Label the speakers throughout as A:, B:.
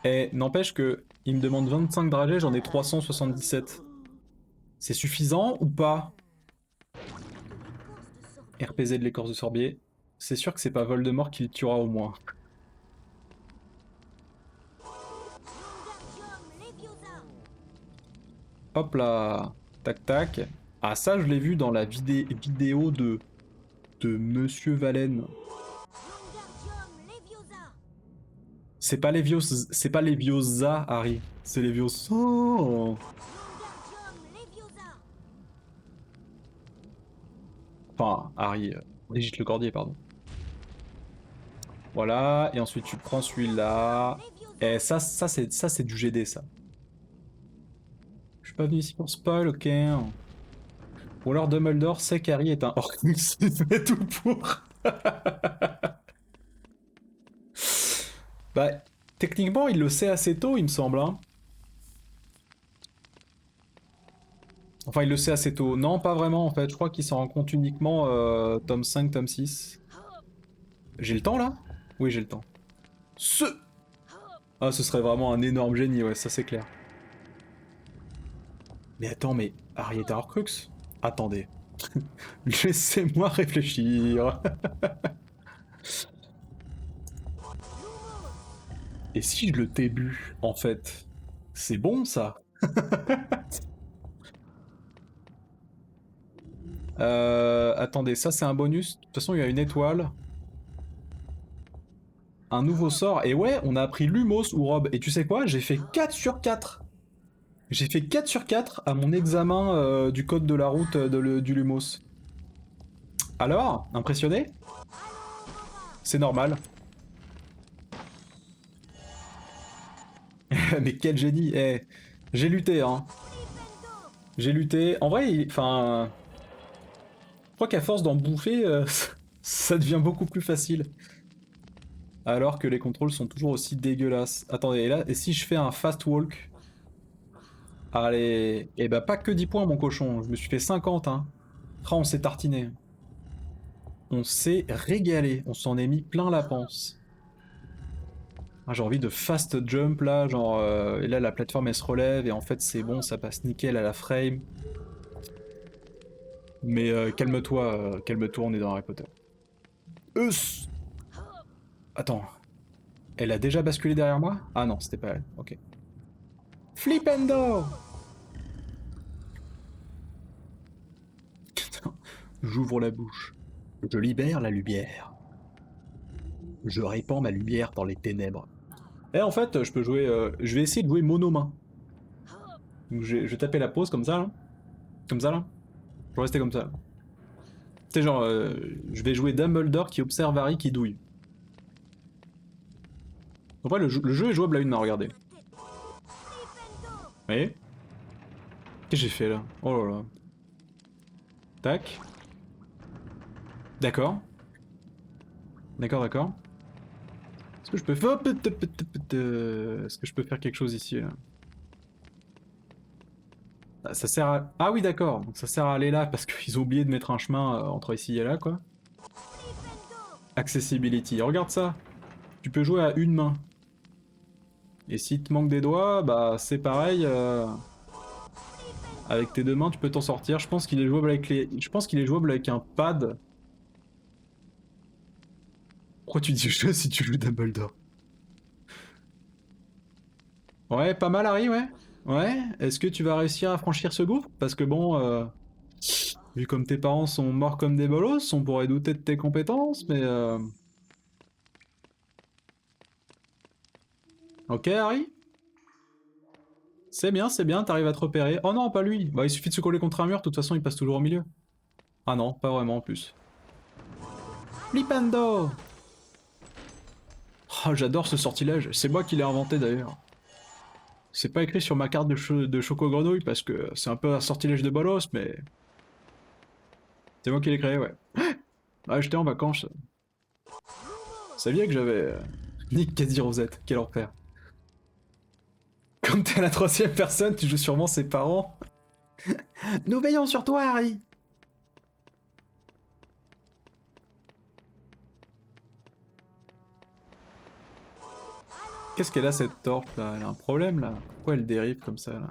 A: Et n'empêche que il me demande 25 dragées, j'en ai 377. C'est suffisant ou pas? RPZ de l'écorce de sorbier. C'est sûr que c'est pas Voldemort qui le tuera au moins. Hop là. Tac tac. Ah ça je l'ai vu dans la vidéo de Monsieur Valen. C'est pas les Viosa, Harry. C'est les Viosa. Enfin, Harry, Brigitte Lecordier, pardon. Voilà, et ensuite tu prends celui-là. Et ça c'est du GD, ça. Je suis pas venu ici pour spoil, ok. Ou alors Dumbledore sait qu'Harry est un Horcrux, il fait tout pour. Bah, techniquement, il le sait assez tôt, il me semble. Hein. Enfin, il le sait assez tôt. Non, pas vraiment, en fait. Je crois qu'il s'en rend compte uniquement tome 5, tome 6. J'ai le temps, là? Oui, j'ai le temps. Ah, ce serait vraiment un énorme génie, ouais, ça c'est clair. Mais attends, mais Harry est un Horcrux? Attendez. Laissez-moi réfléchir. Et si je le débute, en fait? C'est bon, ça? Attendez, ça c'est un bonus. De toute façon, il y a une étoile. Un nouveau sort. Et ouais, on a appris Lumos ou Robe. Et tu sais quoi? J'ai fait 4 sur 4. J'ai fait 4 sur 4 à mon examen du code de la route du Lumos. Alors, impressionné? C'est normal. Mais quel génie. Eh, j'ai lutté, hein. J'ai lutté. En vrai, enfin... Je crois qu'à force d'en bouffer, ça devient beaucoup plus facile. Alors que les contrôles sont toujours aussi dégueulasses. Attendez, et là, et si je fais un fast walk? Allez, et bah pas que 10 points mon cochon, je me suis fait 50 hein. Ah, on s'est tartiné. On s'est régalé, on s'en est mis plein la panse. Ah, j'ai envie de fast jump là, genre et là la plateforme elle se relève et en fait c'est bon, ça passe nickel à la frame. Mais calme-toi, on est dans Harry Potter. Eus. Attends, elle a déjà basculé derrière moi? Ah non, c'était pas elle, ok. Flipendo. J'ouvre la bouche. Je libère la lumière. Je répands ma lumière dans les ténèbres. Et en fait, je peux jouer. Je vais essayer de jouer monomain. Donc je vais taper la pause comme ça, là. Comme ça, là. Je vais rester comme ça. C'est genre, je vais jouer Dumbledore qui observe Harry qui douille. En vrai, le jeu est jouable à une main, regardez. Vous voyez? Qu'est-ce que j'ai fait là? Oh là là. Tac. D'accord. D'accord, d'accord. Est-ce que je peux faire... Est-ce que je peux faire quelque chose ici là? Ah, ça sert à... Ah oui, d'accord. Donc ça sert à aller là parce qu'ils ont oublié de mettre un chemin entre ici et là, quoi. Accessibility. Regarde ça. Tu peux jouer à une main. Et si te manque des doigts, bah c'est pareil. Avec tes deux mains, tu peux t'en sortir. Je pense qu'il est jouable avec les. Je pense qu'il est jouable avec un pad. Pourquoi tu dis jeu si tu joues Dumbledore? Ouais, pas mal, Harry, ouais. Ouais. Est-ce que tu vas réussir à franchir ce gouffre? Parce que bon, vu comme tes parents sont morts comme des bolos, on pourrait douter de tes compétences, mais. Ok, Harry. C'est bien, t'arrives à te repérer. Oh non, pas lui. Bah, il suffit de se coller contre un mur, de toute façon, il passe toujours au milieu. Ah non, pas vraiment en plus. Flipendo! Oh, j'adore ce sortilège. C'est moi qui l'ai inventé d'ailleurs. C'est pas écrit sur ma carte de Choco Grenouille parce que c'est un peu un sortilège de bolos, mais c'est moi qui l'ai créé, ouais. Ah, j'étais en vacances. Saviez que j'avais Nick Cady Rosette. Quel enfer. Comme t'es la troisième personne, tu joues sûrement ses parents. Nous veillons sur toi, Harry. Qu'est-ce qu'elle a cette torche là? Elle a un problème là? Pourquoi elle dérive comme ça là?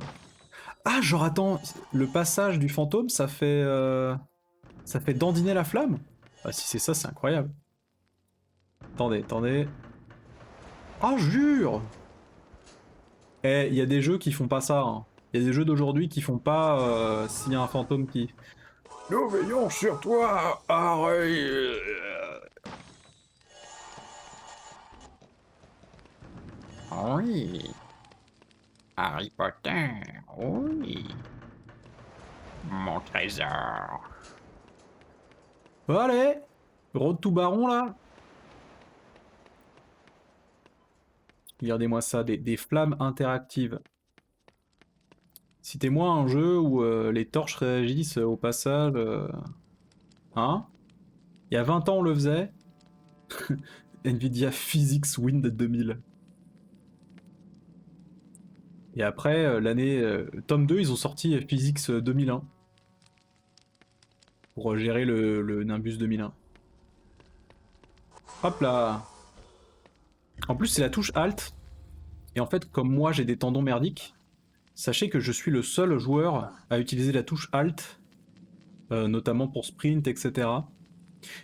A: Ah genre attends, le passage du fantôme ça fait dandiner la flamme? Ah si c'est ça c'est incroyable. Attendez, attendez. Ah jure! Eh, il y a des jeux qui font pas ça. Hein. Il y a des jeux d'aujourd'hui qui font pas s'il y a un fantôme qui... Nous veillons sur toi, Harry.
B: Oui, Harry Potter, oui, mon trésor.
A: Allez! Road to Baron là! Regardez-moi ça, des flammes interactives. Citez-moi un jeu où les torches réagissent au passage. Hein? Il y a 20 ans on le faisait. Nvidia Physics Wind 2000. Et après, l'année tome 2, ils ont sorti Physics 2001. Pour gérer le Nimbus 2001. Hop là! En plus, c'est la touche Alt. Et en fait, comme moi j'ai des tendons merdiques, sachez que je suis le seul joueur à utiliser la touche Alt, notamment pour sprint, etc.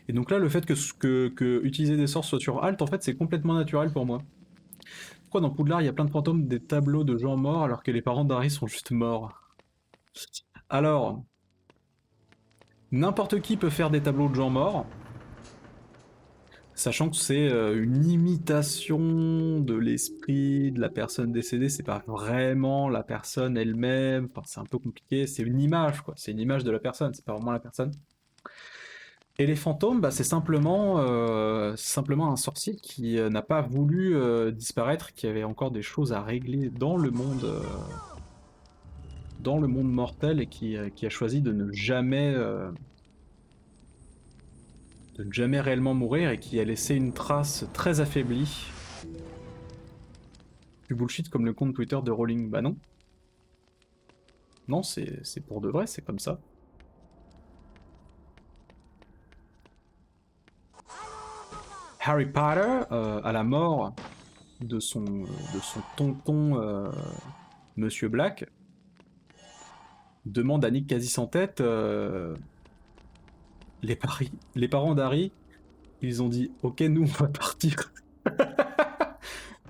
A: Et donc là, le fait que utiliser des sorts soit sur Alt, en fait, c'est complètement naturel pour moi. Pourquoi dans Poudlard, il y a plein de fantômes, des tableaux de gens morts, alors que les parents d'Harry sont juste morts? Alors, n'importe qui peut faire des tableaux de gens morts, sachant que c'est une imitation de l'esprit de la personne décédée, c'est pas vraiment la personne elle-même, enfin, c'est un peu compliqué, c'est une image quoi, c'est une image de la personne, c'est pas vraiment la personne. Et les fantômes, bah, c'est simplement un sorcier qui n'a pas voulu disparaître, qui avait encore des choses à régler dans le monde mortel et qui a choisi de ne jamais réellement mourir et qui a laissé une trace très affaiblie. Du bullshit comme le compte Twitter de Rowling. Bah non. Non, c'est pour de vrai, c'est comme ça. Harry Potter, à la mort de son tonton Monsieur Black, demande à Nick quasi sans tête les parents d'Harry, ils ont dit ok nous on va partir.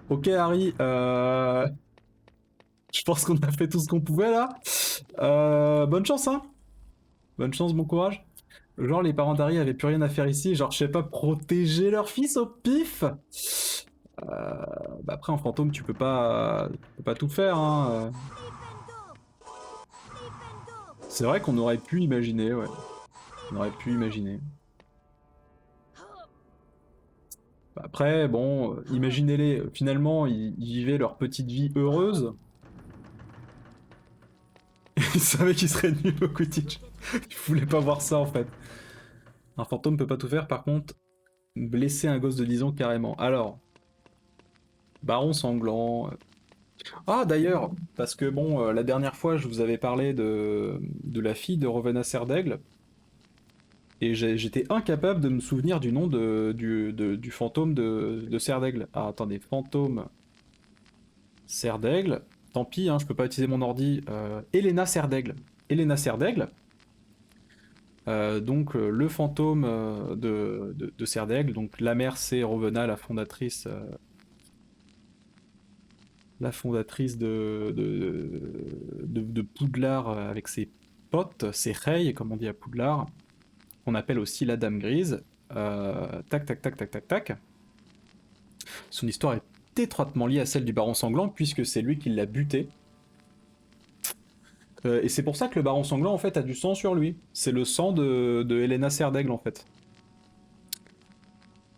A: Ok Harry, je pense qu'on a fait tout ce qu'on pouvait là. Bonne chance hein. Bonne chance, bon courage. Genre les parents d'Harry avaient plus rien à faire ici, genre je sais pas, protéger leur fils au pif. Bah après en fantôme tu peux pas tout faire hein. C'est vrai qu'on aurait pu imaginer, ouais. On aurait pu imaginer. Bah, après bon, imaginez-les, finalement ils vivaient leur petite vie heureuse. Ils savaient qu'ils seraient nuls au Quidditch. Ils voulaient pas voir ça en fait. Un fantôme peut pas tout faire par contre, blesser un gosse de 10 ans carrément. Alors, Baron sanglant, ah d'ailleurs, parce que bon, la dernière fois je vous avais parlé de la fille de Rowena Serdaigle, et j'étais incapable de me souvenir du nom du fantôme de Serdaigle. Ah attendez, fantôme Serdaigle, tant pis, hein, je peux pas utiliser mon ordi. Elena Serdaigle. Elena Serdaigle, donc le fantôme de Serdaigle, donc la mère c'est Rowena, la fondatrice de Poudlard avec ses potes, ses reilles, comme on dit à Poudlard, qu'on appelle aussi la Dame Grise. Tac, tac, tac, tac, tac, tac. Son histoire est étroitement liée à celle du Baron Sanglant, puisque c'est lui qui l'a buté. Et c'est pour ça que le Baron Sanglant, en fait, a du sang sur lui. C'est le sang de Helena Serdaigle, en fait.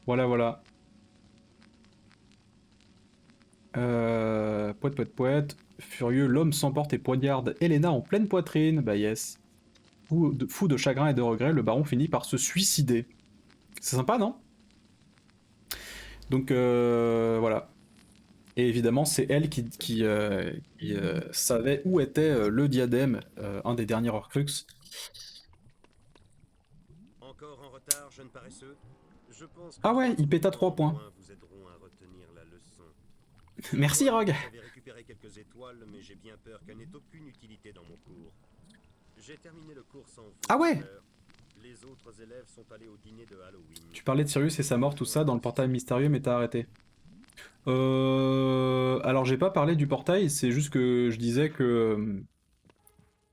A: Voilà, voilà. Poète, poète, poète. Furieux, l'homme s'emporte et poignarde Helena en pleine poitrine. Bah yes. Fou de chagrin et de regret, le baron finit par se suicider. C'est sympa, non? Donc voilà. Et évidemment, c'est elle qui savait où était le diadème, un des derniers Horcrux.
C: Encore en retard, jeune paresseux. Je pense que
A: Ah ouais,
C: trois
A: il
C: coups de
A: péta
C: poing
A: 3
C: en
A: points.
C: moins vous aideront à retenir la leçon.
A: Merci, Rogue.
C: J'avais récupéré quelques étoiles, mais j'ai bien peur qu'elles n'aient aucune utilité dans mon cours. J'ai terminé le cours sans vous.
A: Ah ouais.
C: tout à l'heure. Les autres élèves sont allés au dîner de Halloween.
A: Tu parlais de Sirius et sa mort, tout ça, dans le portail mystérieux, mais t'as arrêté. Alors j'ai pas parlé du portail, c'est juste que je disais que...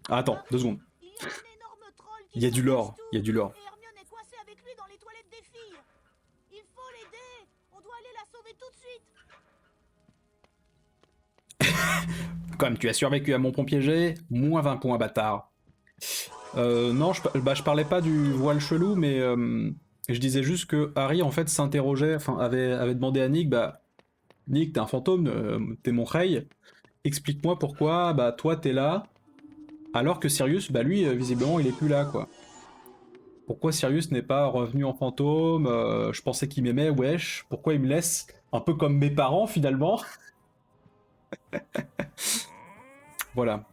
A: Ah, attends, 2 secondes.
D: Il y a un énorme troll qui
A: Il y a du lore,
D: s'en cache
A: il y a du lore.
D: tout, et Hermione est coincée avec lui dans les toilettes des filles. Il faut l'aider. On doit aller la sauver tout de suite.
A: Comme tu as survécu à mon pompier G, moins 20 points, bâtard. Non, je parlais pas du voile chelou, mais je disais juste que Harry, en fait, s'interrogeait, enfin, avait demandé à Nick, bah, Nick, t'es un fantôme, t'es mon rey, explique-moi pourquoi, bah, toi, t'es là, alors que Sirius, bah, lui, visiblement, il est plus là, quoi. Pourquoi Sirius n'est pas revenu en fantôme, je pensais qu'il m'aimait, wesh, pourquoi il me laisse un peu comme mes parents, finalement. Voilà.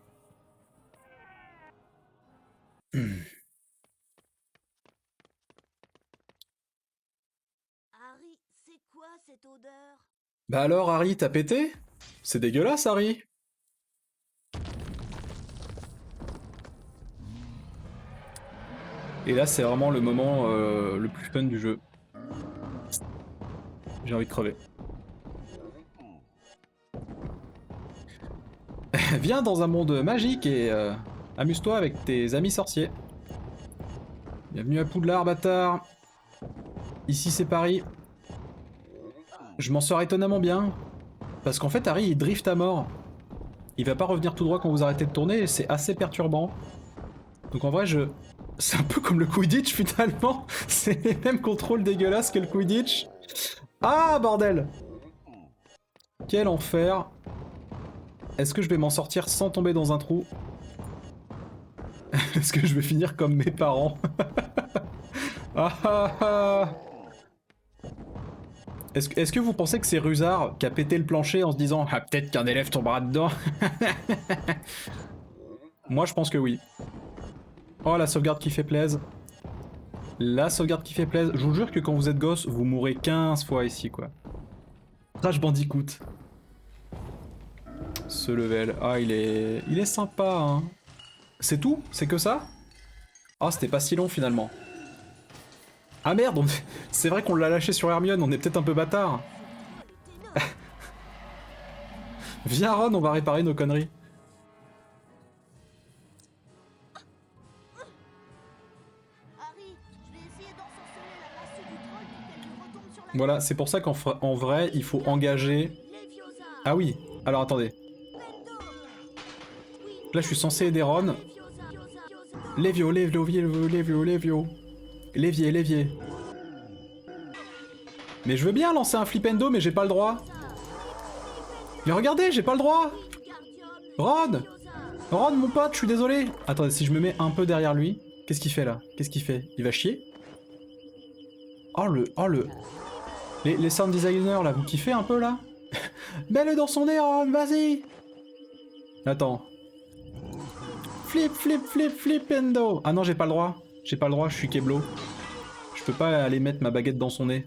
D: Harry, c'est quoi cette odeur?
A: Bah alors, Harry, t'as pété? C'est dégueulasse, Harry. Et là, c'est vraiment le moment le plus fun du jeu. J'ai envie de crever. Viens dans un monde magique et amuse-toi avec tes amis sorciers. Bienvenue à Poudlard, bâtard. Ici, c'est Paris. Je m'en sors étonnamment bien. Parce qu'en fait, Harry, il drift à mort. Il va pas revenir tout droit quand vous arrêtez de tourner et c'est assez perturbant. Donc en vrai, c'est un peu comme le Quidditch finalement. C'est les mêmes contrôles dégueulasses que le Quidditch. Ah, bordel! Quel enfer. Est-ce que je vais m'en sortir sans tomber dans un trou? Est-ce que je vais finir comme mes parents? Ah ah ah. Est-ce que vous pensez que c'est Rusard qui a pété le plancher en se disant « Ah, peut-être qu'un élève tombera dedans ?» Moi, je pense que oui. Oh, la sauvegarde qui fait plaise. La sauvegarde qui fait plaise. Je vous jure que quand vous êtes gosse, vous mourrez 15 fois ici, quoi. Crash Bandicoot. Ce level. Ah, il est sympa, hein. C'est tout? C'est que ça? Ah, c'était pas si long, finalement. Ah merde, c'est vrai qu'on l'a lâché sur Hermione, on est peut-être un peu bâtard. Viens Ron, on va réparer nos conneries.
D: Harry, je vais essayer d'ensorceler la massue du troll pour qu'elle lui retombe sur la
A: Voilà, c'est pour ça qu'en vrai, il faut engager...
D: Leviosa.
A: Ah oui, alors attendez.
D: Pendo. Oui.
A: Là, je suis censé aider Ron.
D: Leviosa.
A: Lévio. Lévier. Mais je veux bien lancer un flipendo, mais j'ai pas le droit. Mais regardez, j'ai pas le droit. Ron! Ron, mon pote, je suis désolé. Attendez, si je me mets un peu derrière lui, qu'est-ce qu'il fait là? Qu'est-ce qu'il fait? Il va chier? Oh le... Les sound designers là, vous kiffez un peu là? Mets-le dans son nez, Ron, vas-y! Attends. Flipendo! Ah non, j'ai pas le droit. J'ai pas le droit, je suis Keblo. Je peux pas aller mettre ma baguette dans son nez.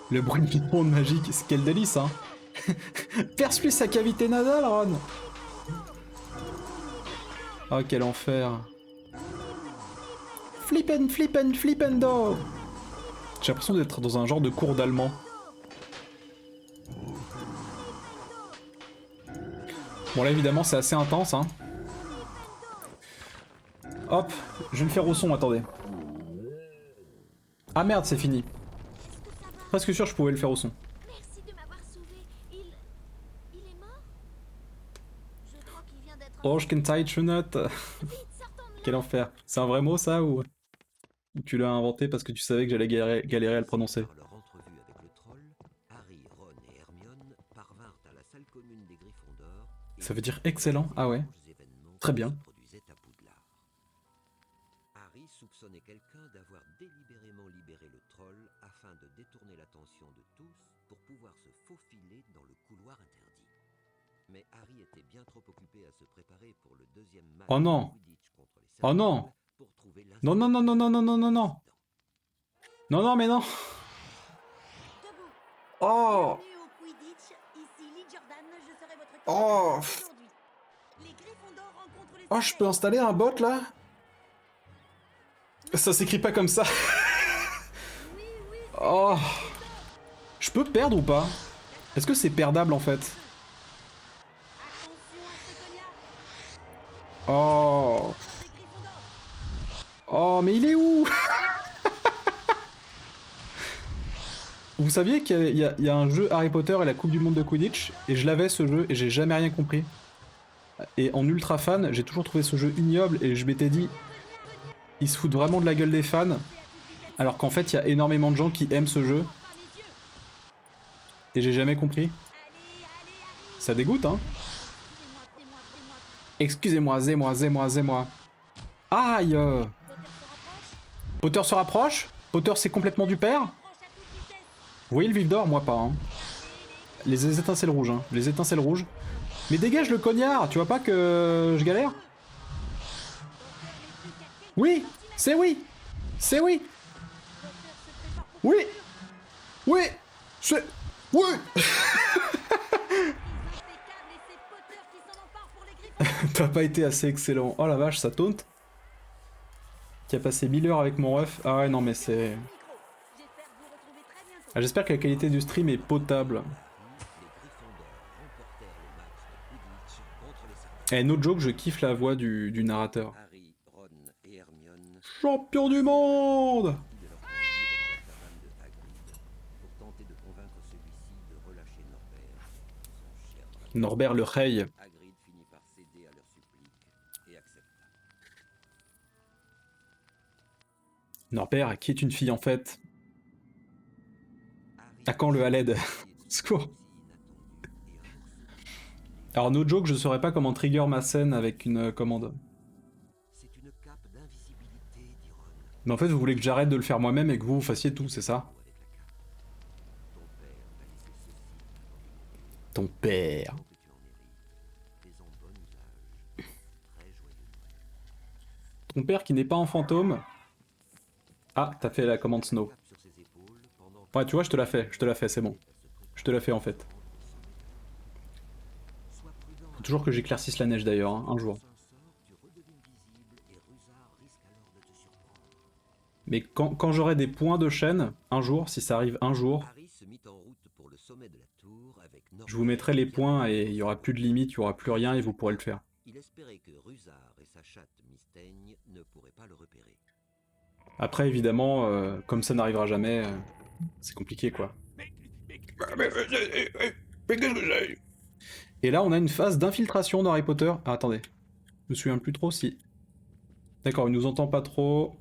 A: Le bruit de monde magique, quel délice, hein! Perce-lui sa cavité nasale, Ron! Oh, quel enfer! Flippendo! J'ai l'impression d'être dans un genre de cours d'allemand. Bon, là, évidemment, c'est assez intense, hein. Hop, je vais le faire au son, attendez. Ah merde, c'est fini. Presque sûr, je pouvais le faire au son.
D: Merci de m'avoir sauvé. Il est mort? Je crois qu'il vient d'être...
A: Oh, je can tie chunut.
D: Vite, sortons de là.
A: Quel enfer. C'est un vrai mot, ça, ou tu l'as inventé parce que tu savais que j'allais galérer à le prononcer?
C: Par leur entrevue avec le troll, Harry, Ron et Hermione parvinrent à la salle commune des Gryffondors. Et
A: Ça veut dire excellent? Ah ouais.
C: événements
A: Très
C: qui
A: bien.
C: se produisaient à Poudlard. Harry soupçonnait quelqu'un d'avoir délibérément libéré le troll afin de détourner l'attention de tous pour pouvoir se faufiler dans le couloir interdit. Mais Harry était bien trop occupé à se préparer pour le deuxième match
A: Oh non.
C: de Quidditch contre les
A: Oh non!
C: pour trouver
A: Non, non, non, non, non, non, non, non, non. Non, non, mais non.
D: Debout.
A: Oh.
D: Bienvenue au Quidditch. Ici Lee Jordan. Je serai votre
A: Oh.
D: capitaine aujourd'hui. Les Gryffondors rencontrent les
A: Oh, je peux installer un bot là? Ça s'écrit pas comme ça.
D: Oui, oui.
A: Oh. Je peux perdre ou pas? Est-ce que c'est perdable en fait?
D: Attention à ce cognard.
A: Oh.
D: Des Gryffondors.
A: Oh, mais il est où? Vous saviez qu'il y a un jeu Harry Potter et la Coupe du Monde de Quidditch? Et je l'avais ce jeu et j'ai jamais rien compris. Et en ultra fan, j'ai toujours trouvé ce jeu ignoble et je m'étais dit, ils se foutent vraiment de la gueule des fans. Alors qu'en fait, il y a énormément de gens qui aiment ce jeu. Et j'ai jamais compris. Ça dégoûte, hein? Excusez-moi, zé-moi. Aïe! Potter se rapproche? Potter c'est complètement du père? Vous voyez le vif d'or? Moi pas, hein. Les étincelles rouges, hein. Les étincelles rouges. Mais dégage le cognard! Tu vois pas que je galère? Oui! C'est oui! C'est oui! Oui! Oui! C'est... Oui! T'as pas été assez excellent. Oh la vache, ça taunte. Qui a passé 1000 heures avec mon ref. Ah ouais, non mais c'est... Ah, j'espère que la qualité du stream est potable. Eh, no joke, je kiffe la voix du narrateur.
C: Harry, Ron et Hermione
A: Champion du monde!
C: de leur faire vivre dans la cabane de Hagrid pour tenter de convaincre celui-ci de relâcher Norbert, son cher dragon.
A: Norbert le Rey.
C: Hagrid finit par céder à leurs suppliques et accepta.
A: Norbert, qui est une fille en fait.
C: Harry
A: À quand le Haled? Secours. Alors no joke, je saurais pas comment trigger ma scène avec une commande.
C: C'est une cape d'invisibilité, dit Ron.
A: Mais en fait, vous voulez que j'arrête de le faire moi-même et que vous fassiez tout, c'est ça?
C: Avec la cape.
A: Ton
C: Ton père t'a laissé ceci.
A: père.
C: Que tu en hérites. Fais-en bon usage. Très joyeux Noël.
A: Ton père qui n'est pas un fantôme. Ah, t'as fait la commande Snow.
C: Cape sur ses épaules pendant
A: Ouais, tu vois, je te la fais, c'est bon. Je te la fais en fait.
C: Sois prudent.
A: Faut toujours que j'éclaircisse la neige d'ailleurs, hein, un jour.
C: Lance un sort, tu redevines visible et Rusard risque alors de te surprendre.
A: Mais quand j'aurai des points de chaîne, un jour, si ça arrive un jour,
C: Harry se mit en route pour le sommet de la tour avec Norbert.
A: je vous mettrai les points et il y aura plus de limite, il y aura plus rien et vous pourrez le faire.
C: Il espérait que Rusard et sa chatte Mystaigne ne pourraient pas le repérer.
A: Après, évidemment, comme ça n'arrivera jamais, c'est compliqué quoi. Et là, on a une phase d'infiltration dans Harry Potter. Ah, attendez. Je me souviens plus trop si... D'accord, il nous entend pas trop.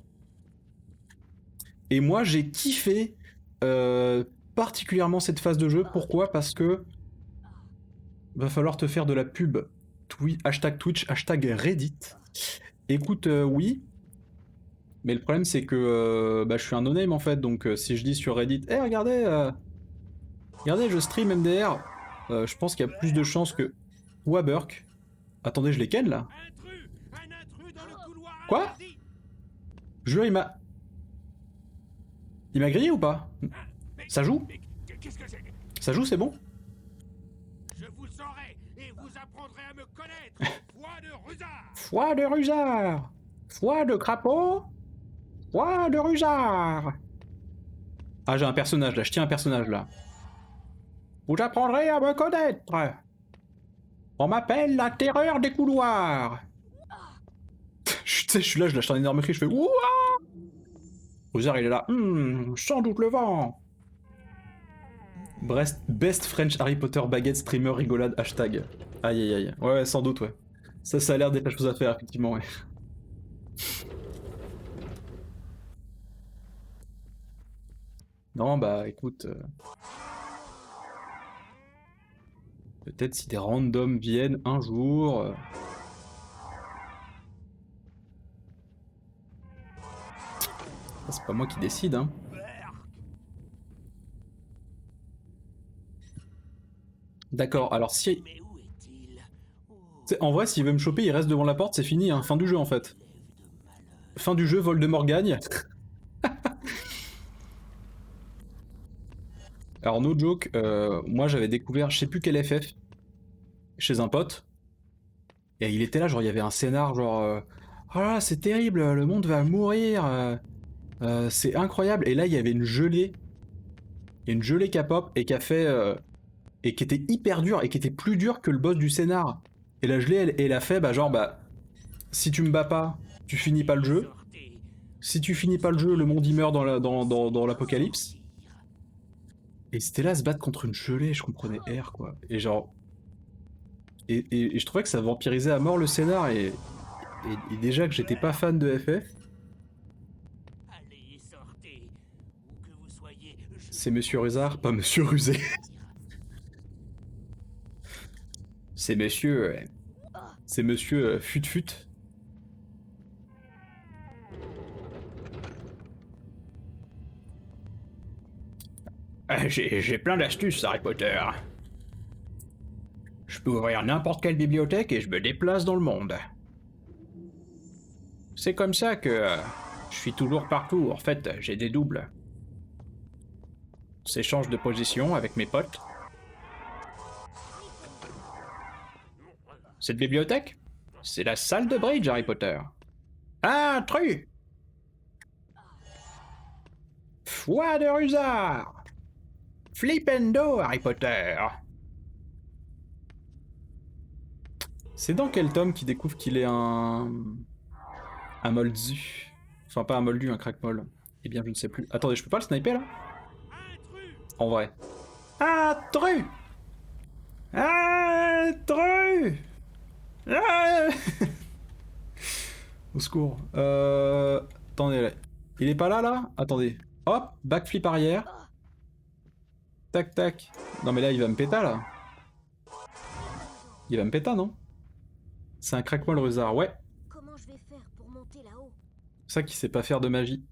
A: Et moi, j'ai kiffé particulièrement cette phase de jeu. Pourquoi? Parce que va falloir te faire de la pub. Hashtag Twitch, hashtag Reddit. Écoute, oui. Mais le problème, c'est que je suis un no-name en fait. Donc, si je dis sur Reddit, hey, regardez, je stream MDR, je pense qu'il y a plus de chances que Waburk. Attendez, je les ken là? Quoi? Jure, il m'a grillé ou pas? Ça joue? Ça joue, c'est bon?
E: Je vous saurai et vous apprendrez à me connaître. Foi de Rusard.
A: Foi de Rusard! Foi de crapaud! Foi de Rusard! Ah, j'ai un personnage là, je tiens un personnage là. Vous apprendrez à me connaître! On m'appelle la terreur des couloirs! Tu sais, je suis là, je lâche un énorme cri, je fais ouah! Rusard il est là, sans doute le vent! Best French Harry Potter baguette streamer rigolade hashtag. Aïe aïe aïe. Ouais, sans doute, ouais. Ça a l'air d'être la chose à faire, effectivement, ouais. Non, bah écoute. Peut-être si des randoms viennent un jour. C'est pas moi qui décide, hein. D'accord, alors si...
E: Mais où est-il? Oh,
A: En vrai, s'il veut me choper, il reste devant la porte, c'est fini, hein. Fin du jeu en fait.
E: rêve de malheur.
A: Fin du jeu, Voldemort gagne. Alors, no joke, moi j'avais découvert je sais plus quel FF chez un pote. Et il était là, genre il y avait un scénar, genre oh là là, c'est terrible, le monde va mourir, c'est incroyable. Et là il y avait une gelée. Il y a une gelée qui a pop et qui a fait. Et qui était hyper dure et qui était plus dure que le boss du scénar. Et la gelée, elle a fait, bah genre, bah. Si tu me bats pas, tu finis pas le jeu. Si tu finis pas le jeu, le monde y meurt dans l'apocalypse. Et c'était là se battre contre une gelée, je comprenais R quoi. Et genre. Et je trouvais que ça vampirisait à mort le scénar et déjà que j'étais pas fan de FF.
E: Allez, sortez. Où que vous soyez,
A: C'est Monsieur Rusard, pas Monsieur Rusé. C'est Monsieur. C'est Monsieur Fut-Fut.
B: J'ai plein d'astuces, Harry Potter. Je peux ouvrir n'importe quelle bibliothèque et je me déplace dans le monde. C'est comme ça que je suis toujours partout. En fait, j'ai des doubles. On s'échange de position avec mes potes. Cette bibliothèque, c'est la salle de bridge, Harry Potter. Intrus! Foi de Rusard! Flipendo, Harry Potter!
A: C'est dans quel tome qu'il découvre qu'il est un moldu? Enfin, pas un moldu, un crack-molle. Eh bien, je ne sais plus. Attendez, je peux pas le sniper là? En vrai. Intrus! Intrus! Ah Au secours. Attendez, là. Il est pas là, là? Attendez. Hop, backflip arrière. Tac, tac. Non, mais là, il va me péta, là. Il va me péta, non? C'est un crack-molle Rusard, ouais.
D: Comment je vais faire pour monter là-haut?
A: C'est ça qu'il sait pas faire de magie.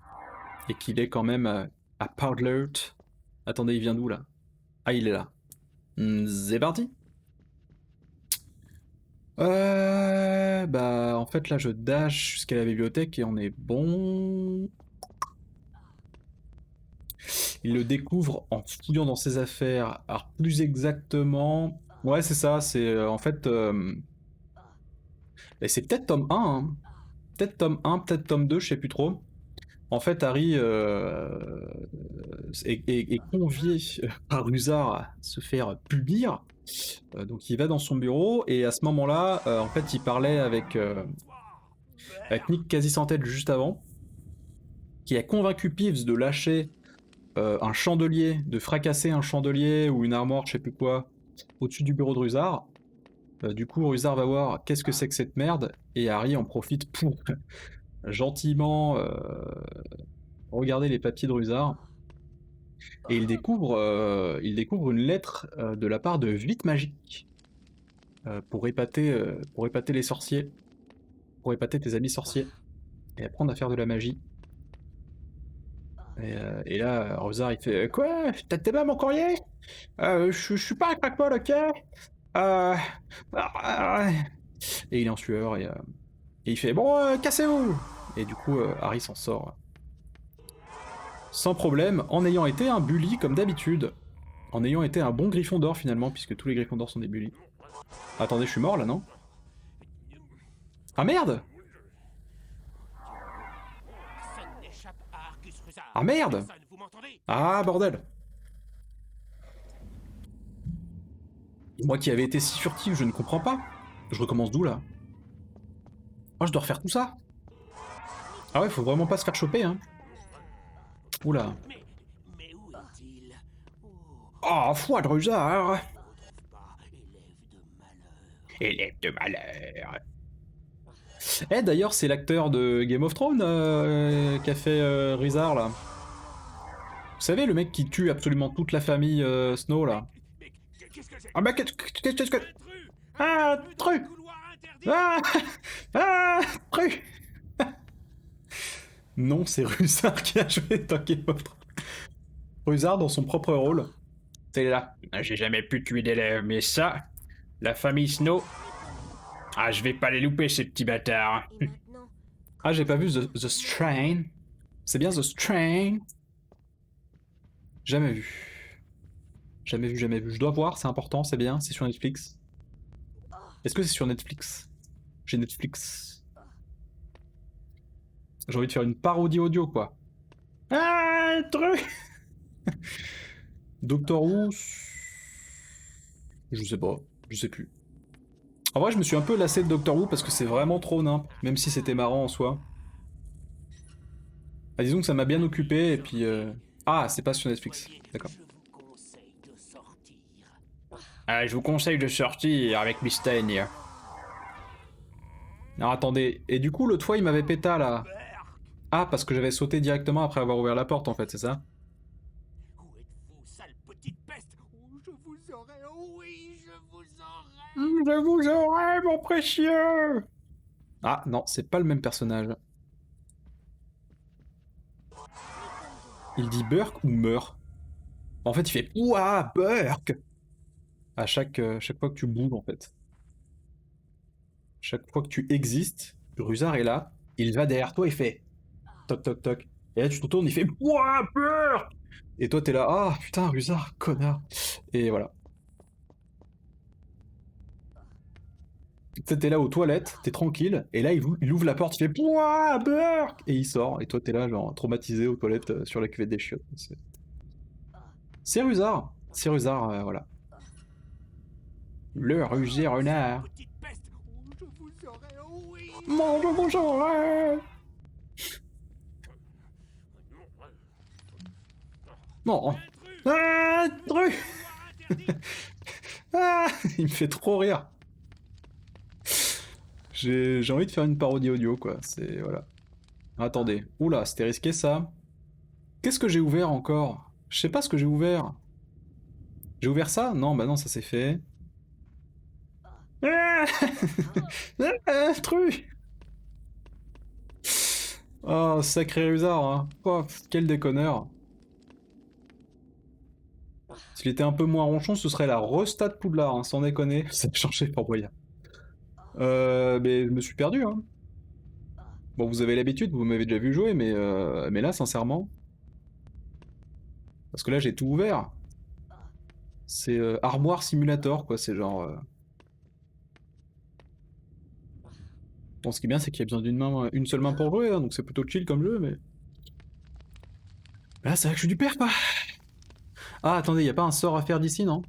A: Et qu'il est quand même à Powdlert. Attendez, il vient d'où, là? Ah, il est là. C'est parti. Bah, en fait, là, je dash jusqu'à la bibliothèque et on est bon. Il le découvre en fouillant dans ses affaires. Alors, plus exactement... Ouais, c'est ça, c'est en fait... Et c'est peut-être tome 1, hein. Peut-être tome 1, peut-être tome 2, je sais plus trop. En fait, Harry est convié par Rusard à se faire punir. Donc il va dans son bureau et à ce moment-là, en fait, il parlait avec Nick quasi sans tête juste avant, qui a convaincu Peeves de lâcher un chandelier, de fracasser un chandelier ou une armoire, je sais plus quoi, au-dessus du bureau de Rusard. Du coup, Rusard va voir qu'est-ce que c'est que cette merde et Harry en profite pour gentiment regarder les papiers de Rusard. Et il découvre une lettre de la part de Vite Magique pour épater les sorciers, pour épater tes amis sorciers et apprendre à faire de la magie. Et là, Rusard il fait quoi? T'as pas mon courrier? Je suis pas un crackpot, ok? Et il est en sueur et il fait bon, cassez-vous! Et du coup, Harry s'en sort sans problème, en ayant été un bully comme d'habitude. En ayant été un bon Gryffondor finalement, puisque tous les Gryffondors sont des bullies. Attendez, je suis mort là, non? Ah merde! Ah merde! Ah bordel! Moi qui avais été si furtif, je ne comprends pas. Je recommence d'où là? Oh, je dois refaire tout ça? Ah ouais, faut vraiment pas se faire choper, hein. Oula.
E: Mais où est-il?
A: Oh, foi de Rusard!
B: Élève de malheur.
A: Eh d'ailleurs, c'est l'acteur de Game of Thrones qui a fait Rusard là. Vous savez, le mec qui tue absolument toute la famille Snow là. Ah bah qu'est-ce que... Ah, truc! Ah! Ah! Truc! Non, c'est Rusard qui a joué dans Game of Thrones. Rusard dans son propre rôle.
B: C'est là. J'ai jamais pu tuer d'élèves, mais ça, la famille Snow... Ah, je vais pas les louper, ces petits bâtards.
D: Et maintenant,
A: Ah, j'ai pas vu The Strain. C'est bien The Strain. Jamais vu. Jamais vu, jamais vu. Je dois voir, c'est important, c'est bien, c'est sur Netflix. Est-ce que c'est sur Netflix? J'ai Netflix. J'ai envie de faire une parodie audio, quoi. Ah, truc. Doctor Who. Je sais pas, je sais plus. En vrai, je me suis un peu lassé de Doctor Who parce que c'est vraiment trop nimp, même si c'était marrant en soi. Ah, disons que ça m'a bien occupé et puis. Ah, c'est pas sur Netflix, d'accord. Ah, je vous conseille de sortir avec Mystaigne. Non, attendez, et du coup, l'autre fois, il m'avait péta là. Ah, parce que j'avais sauté directement après avoir ouvert la porte en fait, c'est ça?
E: Où êtes-vous, sale petite peste? Oh, je vous aurai, oui, je vous aurai.
A: Je vous aurai, mon précieux! Ah, non, c'est pas le même personnage. Il dit Burke ou meurt? En fait, il fait Ouah, Burke! À chaque fois que tu bouges, en fait. Chaque fois que tu existes, Rusard est là, il va derrière toi et fait toc toc toc. Et là, tu te tournes, il fait Ouah, Burke! Et toi, t'es là, ah putain, Rusard, connard! Et voilà. Tu sais, t'es là aux toilettes, t'es tranquille, et là, il ouvre la porte, il fait Ouah, Burke! Et il sort, et toi, t'es là, genre, traumatisé aux toilettes sur la cuvette des chiottes. C'est Rusard! C'est Rusard, voilà. Le rusé renard.
E: Petite peste, oh, je vous aurai, oui.
A: Mange mon genre. Non. Ah, truc. Ah, il me fait trop rire. J'ai envie de faire une parodie audio, quoi. C'est... Voilà. Attendez. Oula, c'était risqué, ça. Qu'est-ce que j'ai ouvert encore? Je sais pas ce que j'ai ouvert. J'ai ouvert ça? Non, bah non, ça c'est fait. Ah, ah, truc. Oh, sacré Rusard, hein. Oh, quel déconneur. S'il était un peu moins ronchon, ce serait la resta de Poudlard, hein, sans déconner. Ça a changé pour Boya. Mais je me suis perdu, hein. Bon, vous avez l'habitude, vous m'avez déjà vu jouer, mais là, sincèrement... Parce que là, j'ai tout ouvert. C'est Armoire Simulator, quoi, c'est genre... Bon, ce qui est bien, c'est qu'il y a besoin d'une main, une seule main pour jouer, hein, donc c'est plutôt chill comme jeu, mais... Là, c'est vrai que je suis du père, quoi. Ah, attendez, y a pas un sort à faire d'ici, non?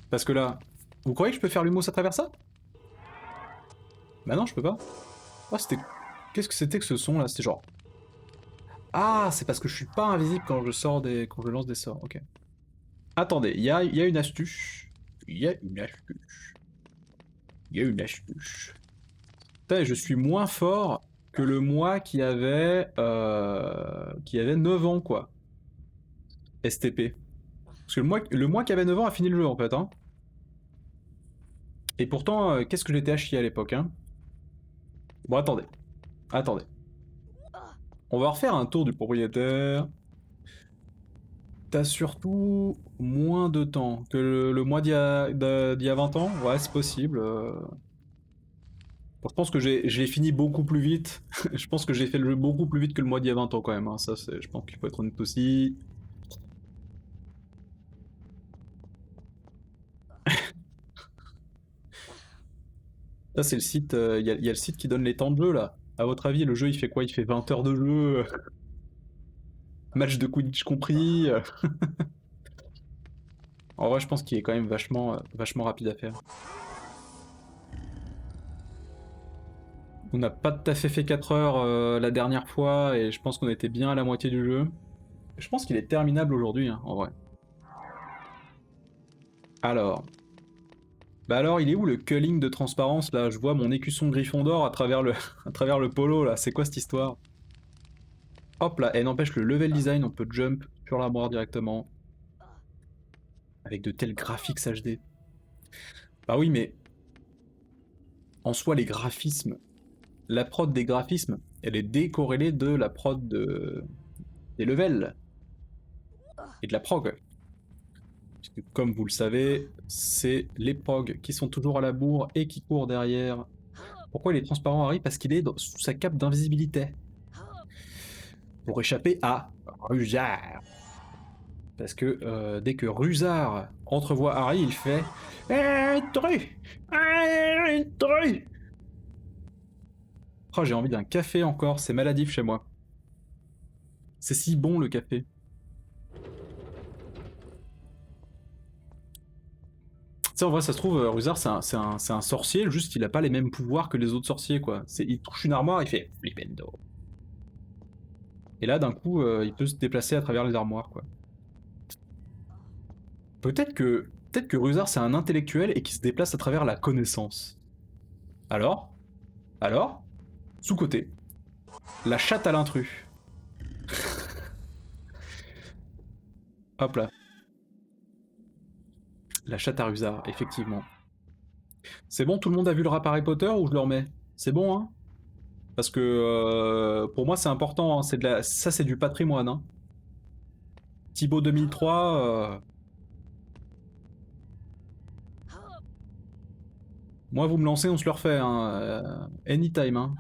A: Parce que là... Vous croyez que je peux faire l'humus à travers ça? Bah non, je peux pas. Ah, c'était... Qu'est-ce que c'était que ce son, là? C'était genre... Ah, c'est parce que je suis pas invisible quand je sors des... quand je lance des sorts, ok. Attendez, il y a une astuce. Il y a une astuce. Il y a une astuce. Putain, je suis moins fort que le mois qui avait 9 ans, quoi. STP. Parce que le mois qui avait 9 ans a fini le jeu, en fait, hein. Et pourtant, qu'est-ce que j'étais à chier à l'époque, hein. Bon, attendez. Attendez. On va refaire un tour du propriétaire. T'as surtout moins de temps que le mois d'il y a 20 ans. Ouais, c'est possible. Bon, je pense que j'ai fini beaucoup plus vite. Je pense que j'ai fait le jeu beaucoup plus vite que le mois d'il y a 20 ans quand même, hein. Ça, je pense qu'il faut être honnête aussi. Ça, c'est le site. Il y a le site qui donne les temps de jeu là. À votre avis, le jeu il fait quoi? Il fait 20 heures de jeu. Match de Quidditch compris. En vrai, je pense qu'il est quand même vachement rapide à faire. On n'a pas tout à fait 4 heures la dernière fois et je pense qu'on était bien à la moitié du jeu. Je pense qu'il est terminable aujourd'hui, hein, en vrai. Alors. Bah alors, il est où le culling de transparence là? Je vois mon écusson Gryffondor à travers le, à travers le polo là. C'est quoi cette histoire? Hop là, et n'empêche le level design, on peut jump sur l'armoire directement. Avec de tels graphiques HD. Bah oui, mais... En soi, les graphismes... La prod des graphismes, elle est décorrélée de la prod des levels. Et de la prog. Parce que comme vous le savez, c'est les prog qui sont toujours à la bourre et qui courent derrière Pourquoi il est transparent, Harry? Parce qu'il est sous sa cape d'invisibilité. Pour échapper à Rusard. Parce que dès que Rusard entrevoit Harry, il fait Intrus! Intrus! Oh, j'ai envie d'un café encore, c'est maladif chez moi. C'est si bon le café. Tu sais, en vrai, ça se trouve, Rusard, c'est un sorcier, juste il a pas les mêmes pouvoirs que les autres sorciers, quoi. Il touche une armoire, il fait Flipendo. Et là, d'un coup, il peut se déplacer à travers les armoires, quoi. Peut-être que Rusard, c'est un intellectuel et qui se déplace à travers la connaissance. Alors? Sous-côté. La chatte à l'intrus. Hop là. La chatte à Rusard, effectivement. C'est bon, tout le monde a vu le rap Harry Potter ou je le remets? C'est bon, hein? Parce que pour moi c'est important, hein. Ça c'est du patrimoine. Hein. Thibaut 2003... Moi vous me lancez, on se le refait. Hein. Anytime. Hein.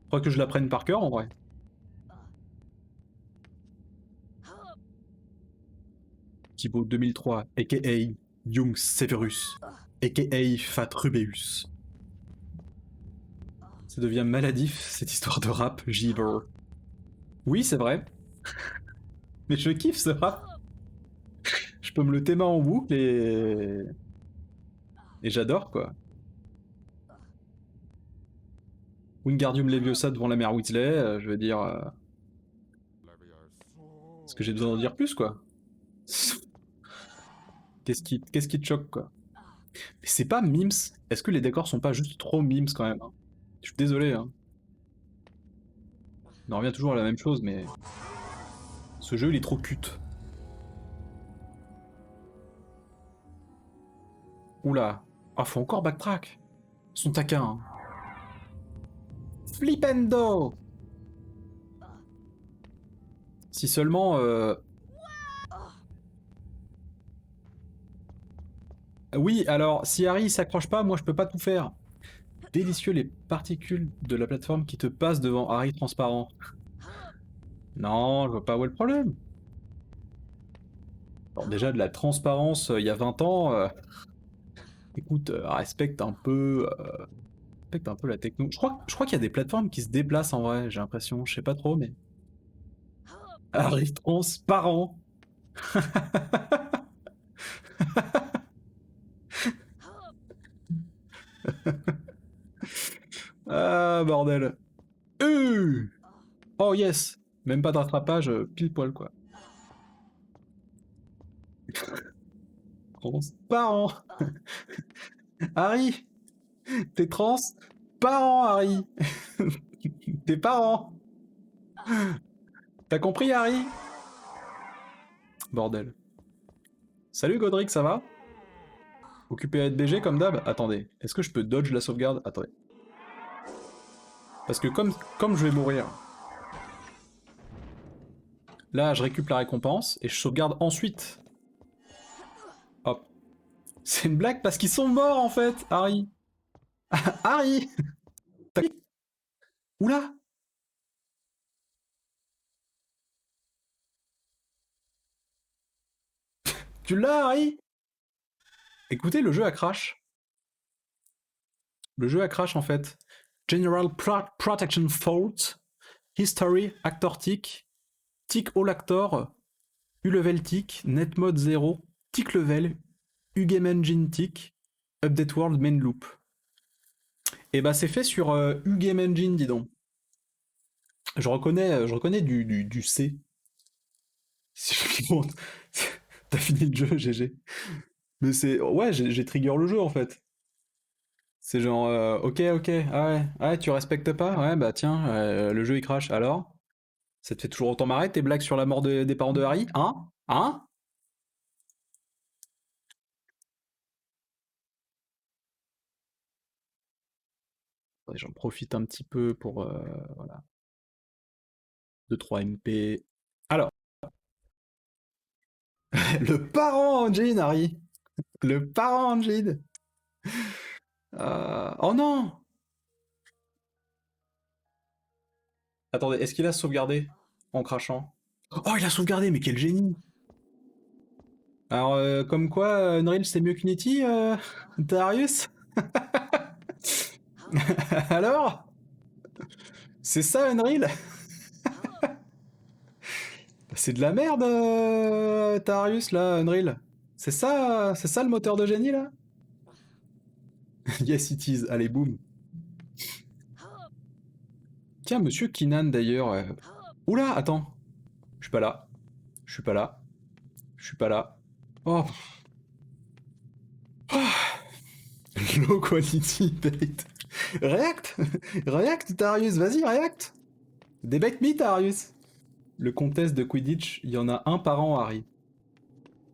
A: Je crois que je l'apprenne par cœur en vrai. Thibaut 2003, a.k.a. Young Severus, a.k.a. Fat Rubeus. Ça devient maladif, cette histoire de rap, Gibber. Oui, c'est vrai. Mais je kiffe ce rap. Je peux me le théma en boucle et j'adore, quoi. Wingardium Leviosa devant la mère Weasley, je veux dire... Est-ce que j'ai besoin d'en dire plus, quoi? Qu'est-ce qui te choque, quoi? Mais c'est pas Mims. Est-ce que les décors sont pas juste trop Mims, quand même? Hein. Je suis désolé, hein. On en revient toujours à la même chose, mais... Ce jeu, il est trop cute. Oula. Ah, faut encore backtrack. Ils sont taquins, hein. Flipendo! Si seulement... Oui, alors, si Harry s'accroche pas, moi je peux pas tout faire. Délicieux les particules de la plateforme qui te passent devant Harry transparent. Non, je vois pas où est le problème. Bon, déjà, de la transparence il y a 20 ans... Écoute, respecte un peu la techno. Je crois qu'il y a des plateformes qui se déplacent en vrai, j'ai l'impression. Je sais pas trop, mais... Harry transparent. Ah, bordel. Oh yes. Même pas de rattrapage, pile poil, quoi. Transparent. Harry, t'es transparent, Harry. T'es parent. T'as compris, Harry? Bordel. Salut Godric, ça va? Occupé à être BG comme d'hab? Attendez, est-ce que je peux dodge la sauvegarde? Attendez. Parce que comme je vais mourir... Là, je récupère la récompense et je sauvegarde ensuite. Hop. C'est une blague parce qu'ils sont morts en fait, Harry. Harry. Oula. Tu l'as, Harry? Écoutez, le jeu a crash. Le jeu a crash en fait. General Protection Fault. History, Actor Tick. Tick All Actor. U-Level Tick. Net Mode 0. Tick Level. U-Game Engine Tick. Update World Main Loop. Et bah c'est fait sur U-Game Engine, dis donc. Je reconnais du C. Si je me montre. T'as fini le jeu, GG. Mais c'est... Ouais, j'ai trigger le jeu, en fait. C'est genre, ok, ah ouais, tu respectes pas? Ouais, bah tiens, le jeu il crash. Alors? Ça te fait toujours autant marrer tes blagues sur la mort des parents de Harry? Hein? Hein? Ouais, j'en profite un petit peu pour... voilà. 2-3 MP. Alors. Le parent engine, Harry! Le parent engine! Oh non! Attendez, est-ce qu'il a sauvegardé en crachant? Oh, il a sauvegardé, mais quel génie! Alors, comme quoi, Unreal c'est mieux qu'Unity, Darius? Alors? C'est ça, Unreal? C'est de la merde, Darius, là, Unreal. C'est ça le moteur de génie, là? Yes, it is. Allez, boum. Tiens, monsieur Kinan, d'ailleurs. Oula, attends. Je suis pas là. Je suis pas là. Je suis pas là. Oh. Low quality bait. React. React, Darius. Vas-y, react. Debate me, Darius. Le contest de Quidditch, il y en a un par an, Harry.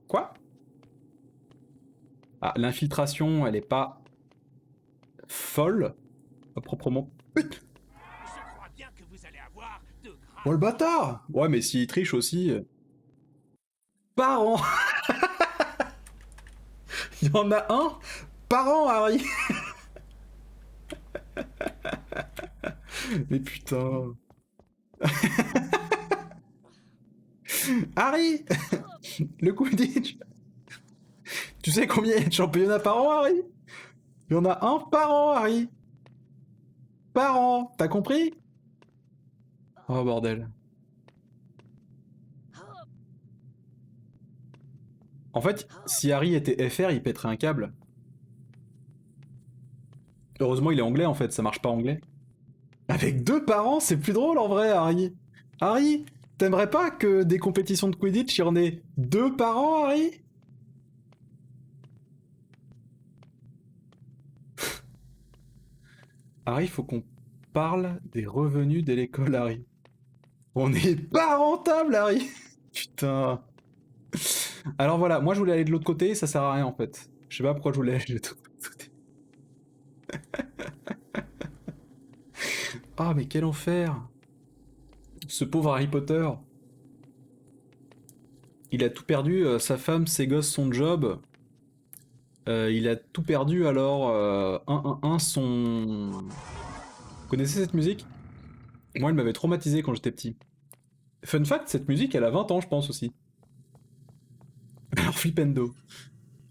A: Quoi? Ah, l'infiltration, elle est pas folle, pas proprement.
E: Je crois bien que vous allez avoir de graves...
A: Oh le bâtard! Ouais, mais s'il triche aussi. Par an! Il y en a un par an, Harry! Mais putain. Harry! Le Quidditch! Tu sais combien il y a de championnats par an, Harry? Il y en a un par an, Harry! Par an! T'as compris? Oh bordel. En fait, si Harry était FR, il pèterait un câble. Heureusement, il est anglais en fait, ça marche pas anglais. Avec 2 par an, c'est plus drôle en vrai, Harry. Harry, t'aimerais pas que des compétitions de Quidditch, il y en ait 2 par an, Harry? Harry, faut qu'on parle des revenus de l'école, Harry. On n'est pas rentable, Harry. Putain. Alors voilà, moi je voulais aller de l'autre côté, ça sert à rien en fait. Je sais pas pourquoi je voulais aller de l'autre côté. Ah mais quel enfer. Ce pauvre Harry Potter. Il a tout perdu, sa femme, ses gosses, son job. Il a tout perdu alors, 1-1-1, son... Vous connaissez cette musique? Moi elle m'avait traumatisé quand j'étais petit. Fun fact, cette musique elle a 20 ans je pense aussi. Alors Flipendo.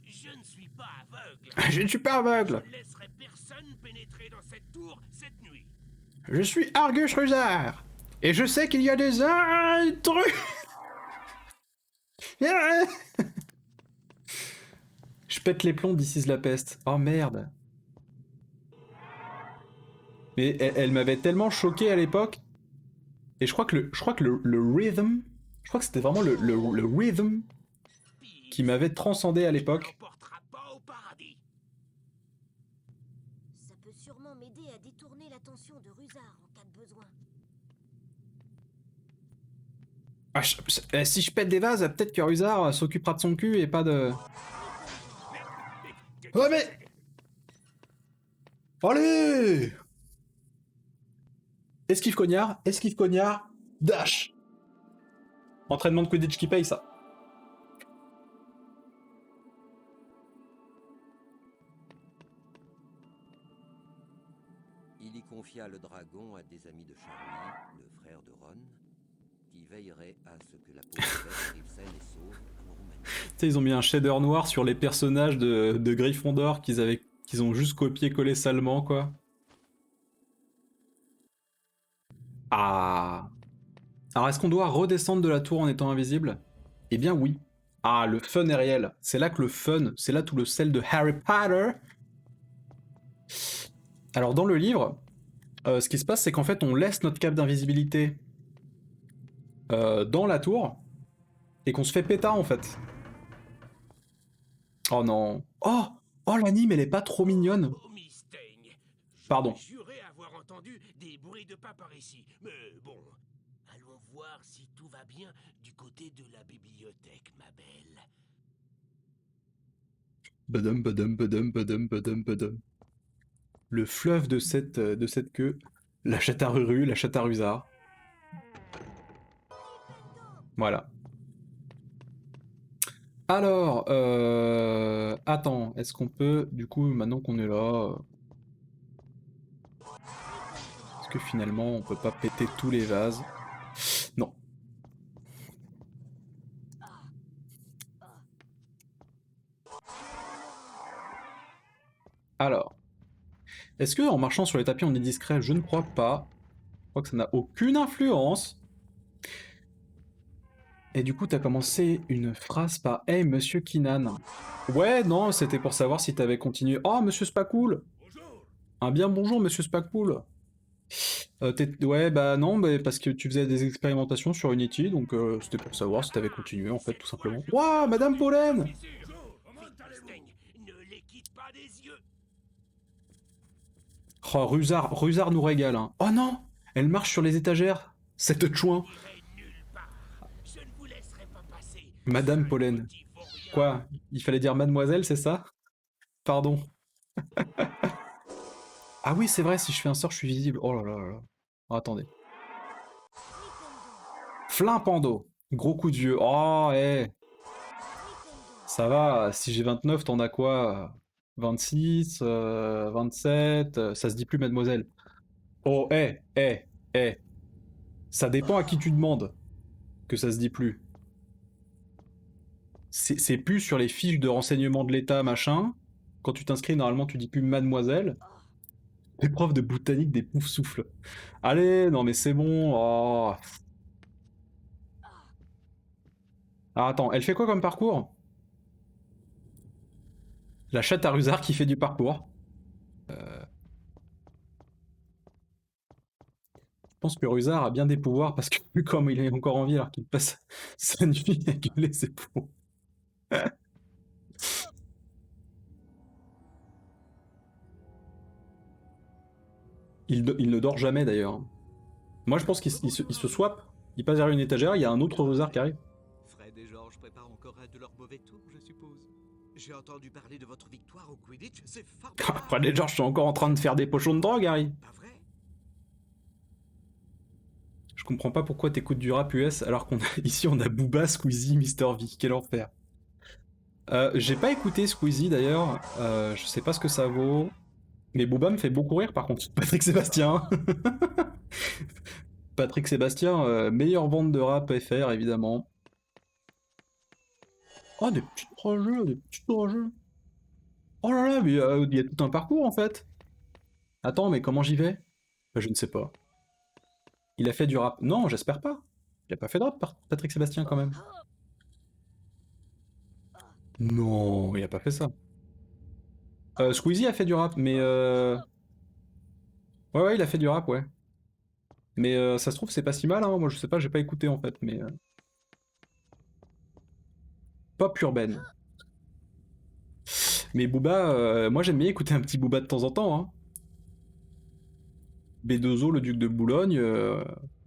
E: Je ne suis pas aveugle.
A: Je ne suis pas aveugle.
E: Je ne laisserai personne pénétrer dans cette tour cette nuit.
A: Je suis Argus Rusard. Et je sais qu'il y a des intrus. Je pète les plombs d'ici la peste. Oh merde. Mais elle m'avait tellement choqué à l'époque. Et je crois que le rhythm, je crois que c'était vraiment le rhythm qui m'avait transcendé à l'époque.
E: N'emportera pas au paradis.
D: Ça peut sûrement m'aider à détourner l'attention de Rusard en cas de besoin.
A: Ah, si je pète des vases, peut-être que Rusard s'occupera de son cul et pas de... Ouais mais... Allez! Esquive cognard, dash! Entraînement de Quidditch qui paye ça.
C: Il y confia le dragon à des amis de Charlie, le frère de Ron, qui veilleraient à ce que la pauvre bête arrive saine et sauve en Roumanie.
A: Tu sais, ils ont mis un shader noir sur les personnages de Gryffondor qu'ils ont juste copié-collé salement, quoi. Ah. Alors, est-ce qu'on doit redescendre de la tour en étant invisible? Eh bien, oui. Ah, le fun est réel. C'est là que le fun, c'est là tout le sel de Harry Potter. Alors, dans le livre, ce qui se passe, c'est qu'en fait, on laisse notre cape d'invisibilité dans la tour et qu'on se fait pétard, en fait. Oh non. Oh! Oh, l'anime, elle est pas trop mignonne.
E: Oh, Mystaigne.
A: Pardon.
E: Je jurais avoir entendu des bruits de pas par ici. Mais bon, allons voir si tout va bien du côté de la bibliothèque, ma belle.
A: Badum, badum, badum, badum, badum, badum. Le fleuve de cette queue. La Chataruru, la Chatarusard. Voilà. Alors, attends, est-ce qu'on peut, du coup, maintenant qu'on est là... Est-ce que finalement on peut pas péter tous les vases? Non. Alors, est-ce que en marchant sur les tapis on est discret? Je ne crois pas. Je crois que ça n'a aucune influence. Et du coup, t'as commencé une phrase par « Hey, monsieur Kinan ». Ouais, non, c'était pour savoir si t'avais continué. Oh, monsieur Spacool. Un bien bonjour, monsieur Spacool. Ouais, bah non, bah, parce que tu faisais des expérimentations sur Unity, donc c'était pour savoir si t'avais continué, en fait, tout simplement. Waouh, Madame Pollen.
E: Ne les quitte pas des yeux.
A: Oh, Rusard nous régale, hein. Oh non, elle marche sur les étagères, cette chouin.
E: Nulle part. Je ne vous laisserai pas passer.
A: Madame Pollen. Quoi? Il fallait dire mademoiselle, c'est ça? Pardon. Ah oui, c'est vrai, si je fais un sort, je suis visible. Oh là là là là. Oh, attendez. Flimpando. Gros coup de vieux. Oh, eh. Ça va, si j'ai 29, t'en as quoi? 26, 27, ça se dit plus mademoiselle. Oh, eh. Ça dépend à qui tu demandes que ça se dit plus. C'est plus sur les fiches de renseignement de l'État, machin. Quand tu t'inscris, normalement, tu dis plus mademoiselle. Épreuve de botanique des poufs souffles. Allez, non mais c'est bon. Oh. Ah, attends, elle fait quoi comme parcours? La chatte à Rusard qui fait du parcours. Je pense que Rusard a bien des pouvoirs parce que vu comme il est encore en vie alors qu'il passe sa nuit à gueuler ses poux. Il ne dort jamais d'ailleurs. Moi je pense qu'il se swap. Il passe derrière une étagère, il y a un autre Rusard qui arrive.
C: Fred et George préparent encore un de leurs mauvais tours, je suppose. J'ai entendu parler de votre victoire au Quidditch, c'est formidable.
A: Après les George sont encore en train de faire des pochons de drogue, Harry.
C: Pas vrai?
A: Je comprends pas pourquoi t'écoutes du rap US alors qu'on a ici on a Booba, Squeezie, Mr V. Quel enfer. J'ai pas écouté Squeezie d'ailleurs, je sais pas ce que ça vaut. Mais Booba me fait beaucoup rire par contre. Patrick Sébastien. Patrick Sébastien, meilleure vente de rap FR évidemment. Oh des petits projets, des petits projets. Oh là là, mais il y a tout un parcours en fait. Attends, mais comment j'y vais? Bah, je ne sais pas. Il a fait du rap. Non, j'espère pas. Il a pas fait de rap, Patrick Sébastien quand même. Non, il a pas fait ça. Squeezie a fait du rap, mais ouais, il a fait du rap, ouais. Mais ça se trouve, c'est pas si mal, hein. Moi, je sais pas, j'ai pas écouté en fait, mais. Pop urbaine. Mais Booba, moi j'aime bien écouter un petit Booba de temps en temps, hein. B2O, le duc de Boulogne,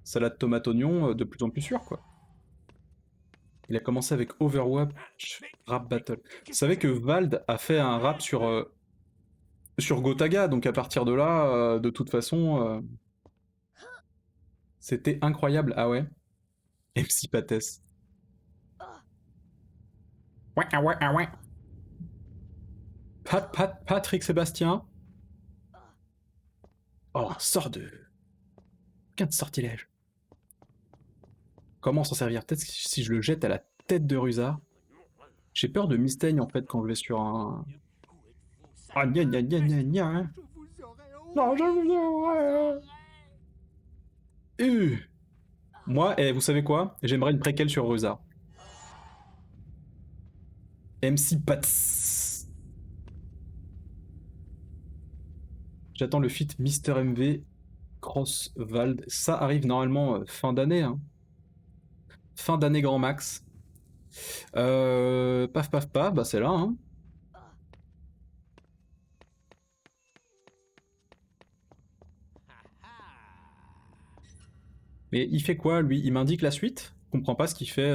A: salade tomate oignon, de plus en plus sûr, quoi. Il a commencé avec Overwatch Rap Battle. Vous savez que Vald a fait un rap sur Gotaga, donc à partir de là, de toute façon, c'était incroyable. Ah ouais? MC Patès. Ouais, ah ouais, ah ouais. Patrick Sébastien. Oh, sort de... Qu'un de sortilège. Comment s'en servir? Peut-être si je le jette à la tête de Rusard. J'ai peur de Mistaigne en fait quand je vais sur un... Ah gna gna gna gna gna. Non, je vous aurai. Moi, vous savez quoi? J'aimerais une préquelle sur Rusard. MC Pats. J'attends le feat Mister MV Crosswald. Ça arrive normalement fin d'année. Hein. Fin d'année grand max. Paf paf paf, bah c'est là. Hein. Mais il fait quoi lui? Il m'indique la suite? Je comprends pas ce qu'il fait.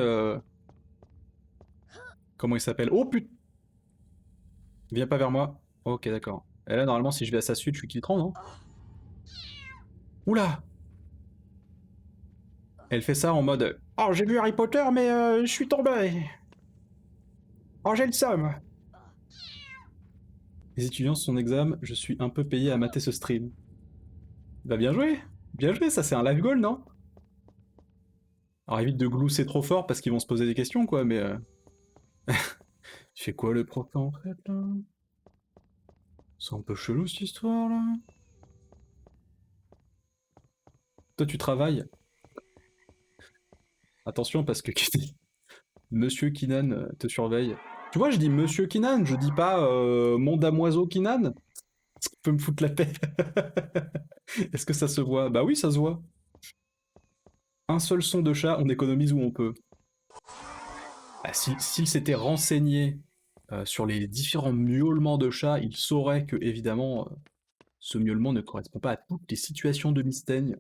A: Comment il s'appelle? Oh putain! Viens pas vers moi. Ok d'accord. Et là normalement si je vais à sa suite je suis Kiltran, non? Oula! Elle fait ça en mode oh j'ai vu Harry Potter mais je suis tombé. Oh j'ai le seum. Les étudiants sont en examen, je suis un peu payé à mater ce stream. Bah bien joué! Bien joué, ça c'est un live goal, non? Alors évite de glousser trop fort parce qu'ils vont se poser des questions, quoi, mais... Il fait quoi le prof en fait, là? C'est un peu chelou cette histoire, là. Toi, tu travailles. Attention, parce que Monsieur Kinan te surveille. Tu vois, je dis Monsieur Kinan, je dis pas mon damoiseau Kinan. Est-ce qu'on peut me foutre la paix? Est-ce que ça se voit? Bah oui, ça se voit. Un seul son de chat, on économise où on peut. Ah, s'il s'était renseigné sur les différents miaulements de chat, il saurait que, évidemment, ce miaulement ne correspond pas à toutes les situations de mystaigne.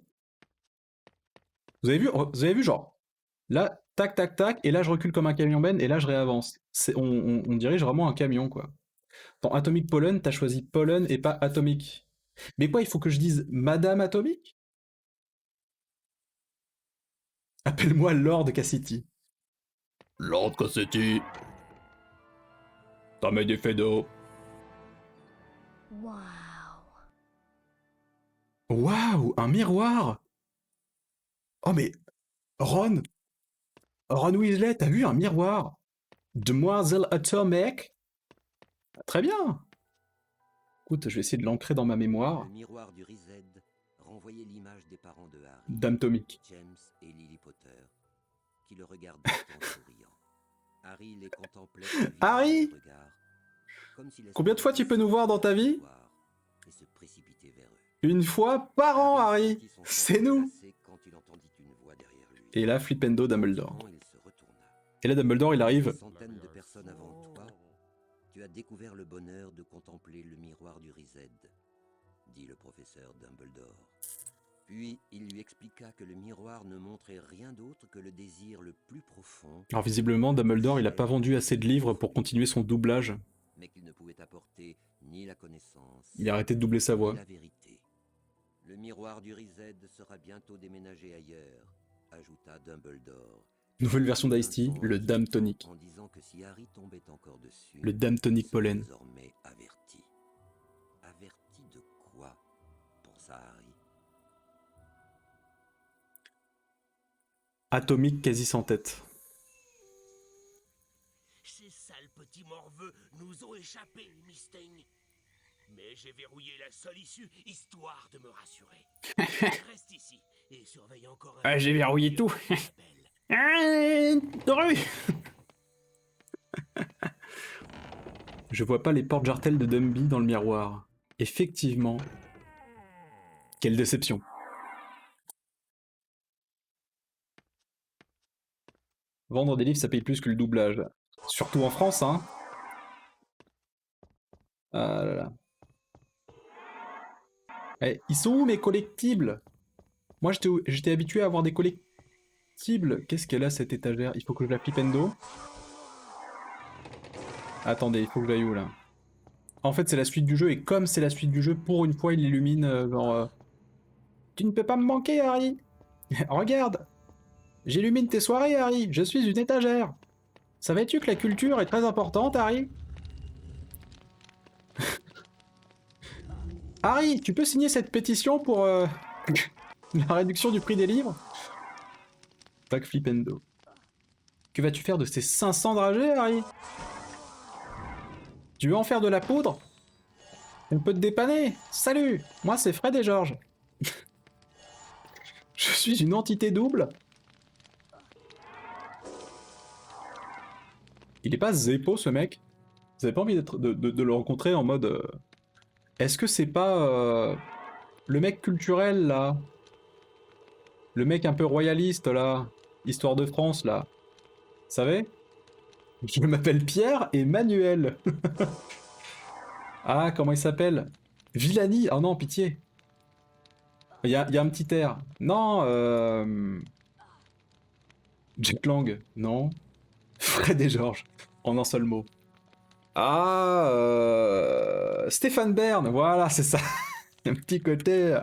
A: Vous avez vu, genre, là, tac, tac, tac, et là, je recule comme un camion ben, et là, je réavance. On dirige vraiment un camion, quoi. Dans Atomic Pollen, t'as choisi Pollen et pas Atomic. Mais quoi, il faut que je dise Madame Atomic? Appelle-moi Lord Cassidy. Lord Cassidy. T'as mis des faits d'eau.
D: Waouh.
A: Waouh, un miroir! Oh mais, Ron! Ron Weasley, t'as vu un miroir? Demoiselle Atomic? Très bien! Écoute, je vais essayer de l'ancrer dans ma mémoire.
C: Le miroir du Rized renvoyait l'image des parents de Harry,
A: Dame Tomic.
C: James et Lily Potter, qui le regardaient en souriant. Harry les contemplait avec
A: Harry!
C: un regard, comme s'il
A: Combien de fois tu peux nous voir dans ta vie?
C: et se précipitait vers eux.
A: Une fois par an, Harry!
C: sentit son
A: C'est
C: sang
A: nous!
C: glacé quand il entendit une voix derrière lui.
A: Et là, Flipendo Dumbledore.
C: Lentement, il se retourna.
A: Et là, Dumbledore, il
C: Des
A: arrive.
C: centaines de personnes avant toi, tu as découvert le bonheur de contempler le miroir du Rized, dit le professeur Dumbledore. Puis il lui expliqua que le miroir ne montrait rien d'autre que le désir le plus profond.
A: Alors visiblement, Dumbledore, il a pas vendu assez de livres pour continuer son doublage.
C: Mais qu'il ne pouvait apporter ni la connaissance,
A: Il a arrêté de doubler sa voix.
C: ni la vérité. Le miroir du Rized sera bientôt déménagé ailleurs, ajouta Dumbledore.
A: Nouvelle version d'Ice-T, le Dame Tonic.
C: En disant que si Harry tombait encore dessus,
A: Le Dame Tonic
C: il serait
A: Pollen.
C: désormais averti. Averti de quoi? Pensa Harry.
A: Atomique quasi sans tête.
E: Ces sales petits morveux nous ont échappé, Mystaigne. Mais j'ai verrouillé la seule issue, histoire de me rassurer. Reste ici et surveille encore un
B: Ah, j'ai
E: peu
B: verrouillé tout.
E: la belle.
B: Doré.
A: Je vois pas les portes jartelles de Dumby dans le miroir. Effectivement. Quelle déception. Vendre des livres, ça paye plus que le doublage. Surtout en France, hein. Ah là là. Eh, ils sont où mes collectibles? Moi, j'étais habitué à avoir des collectibles. Qu'est-ce qu'elle a, cette étagère? Il faut que je la flipendo. Attendez, il faut que j'aille où, là? En fait, c'est la suite du jeu, et comme c'est la suite du jeu, pour une fois, il illumine, genre... Tu ne peux pas me manquer, Harry. Regarde. J'illumine tes soirées, Harry. Je suis une étagère. Savais-tu que la culture est très importante, Harry? Harry, tu peux signer cette pétition pour la réduction du prix des livres? Pack Flipendo. Que vas-tu faire de ces 500 dragées, Harry? Tu veux en faire de la poudre? On peut te dépanner. Salut, moi c'est Fred et Georges. Je suis une entité double. Il est pas Zeppo, ce mec? Vous avez pas envie de le rencontrer en mode... Est-ce que c'est pas le mec culturel, là? Le mec un peu royaliste, là? Histoire de France, là? Vous savez? Je m'appelle Pierre et Manuel. Ah, comment il s'appelle? Villani. Oh non, pitié. Il y a un petit air. Non, Jack Lang. Non. Fred et Georges. En un seul mot. Ah, Stéphane Bern. Voilà, c'est ça. Un petit côté...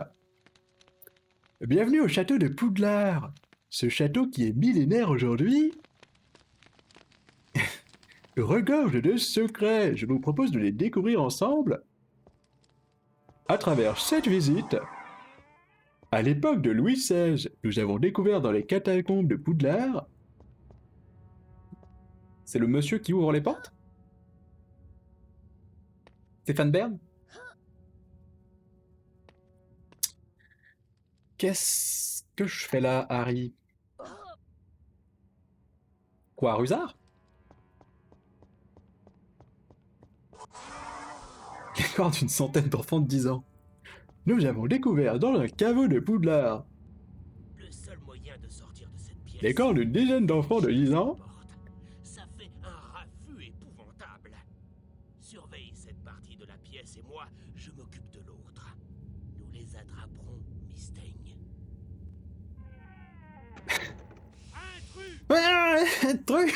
A: Bienvenue au château de Poudlard. Ce château qui est millénaire aujourd'hui regorge de secrets. Je vous propose de les découvrir ensemble à travers cette visite À l'époque de Louis XVI, nous avons découvert dans les catacombes de Poudlard... C'est le monsieur qui ouvre les portes? Stéphane Bern? Qu'est-ce que je fais là, Harry? Quoi, Rusard? Les corps d'une centaine d'enfants de 10 ans. Nous avons découvert dans un caveau de Poudlard
E: Le seul moyen de sortir de cette pièce...
A: les corps d'une dizaine d'enfants de 10 ans.
E: Ça fait un raffut épouvantable. Surveille cette partie de la pièce et moi, je m'occupe de l'autre. Nous les attraperons, Mystaigne.
A: Ah, truc.